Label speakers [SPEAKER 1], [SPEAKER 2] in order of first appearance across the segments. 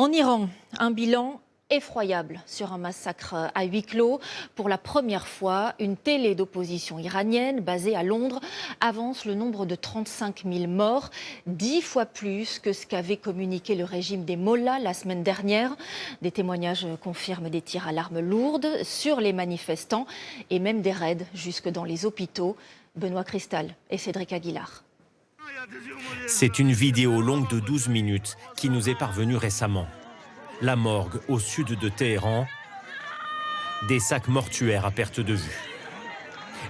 [SPEAKER 1] En Iran, un bilan effroyable sur un massacre à huis clos. Pour la première fois, une télé d'opposition iranienne basée à Londres avance le nombre de 35 000 morts, 10 fois plus que ce qu'avait communiqué le régime des mollahs la semaine dernière. Des témoignages confirment des tirs à l'arme lourde sur les manifestants et même des raids jusque dans les hôpitaux. Benoît Cristal et Cédric Aguilar.
[SPEAKER 2] C'est une vidéo longue de 12 minutes qui nous est parvenue récemment. La morgue au sud de Téhéran, des sacs mortuaires à perte de vue.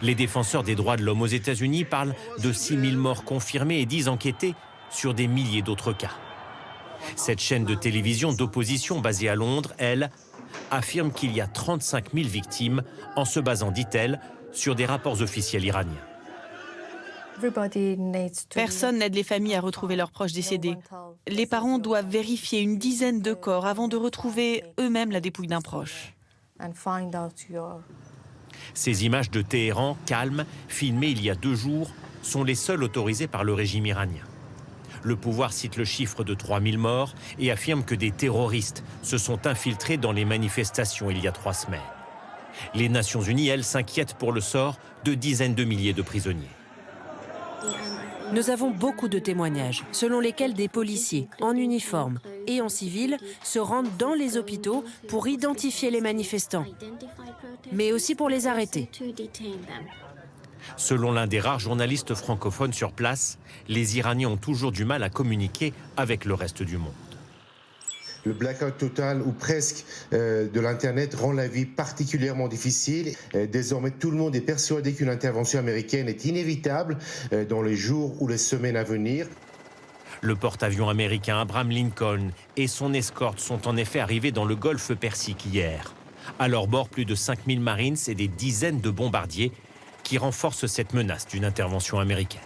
[SPEAKER 2] Les défenseurs des droits de l'homme aux États-Unis parlent de 6 000 morts confirmés et disent enquêter sur des milliers d'autres cas. Cette chaîne de télévision d'opposition basée à Londres, elle, affirme qu'il y a 35 000 victimes en se basant, dit-elle, sur des rapports officiels iraniens.
[SPEAKER 3] Personne n'aide les familles à retrouver leurs proches décédés. Les parents doivent vérifier une dizaine de corps avant de retrouver eux-mêmes la dépouille d'un proche.
[SPEAKER 2] Ces images de Téhéran, calmes, filmées il y a 2 jours, sont les seules autorisées par le régime iranien. Le pouvoir cite le chiffre de 3 000 morts et affirme que des terroristes se sont infiltrés dans les manifestations il y a 3 semaines. Les Nations Unies, elles, s'inquiètent pour le sort de dizaines de milliers de prisonniers.
[SPEAKER 4] Nous avons beaucoup de témoignages selon lesquels des policiers en uniforme et en civil se rendent dans les hôpitaux pour identifier les manifestants, mais aussi pour les arrêter.
[SPEAKER 2] Selon l'un des rares journalistes francophones sur place, les Iraniens ont toujours du mal à communiquer avec le reste du monde.
[SPEAKER 5] Le blackout total ou presque de l'Internet rend la vie particulièrement difficile. Désormais, tout le monde est persuadé qu'une intervention américaine est inévitable dans les jours ou les semaines à venir.
[SPEAKER 2] Le porte-avions américain Abraham Lincoln et son escorte sont en effet arrivés dans le golfe Persique hier. À leur bord, plus de 5000 Marines et des dizaines de bombardiers qui renforcent cette menace d'une intervention américaine.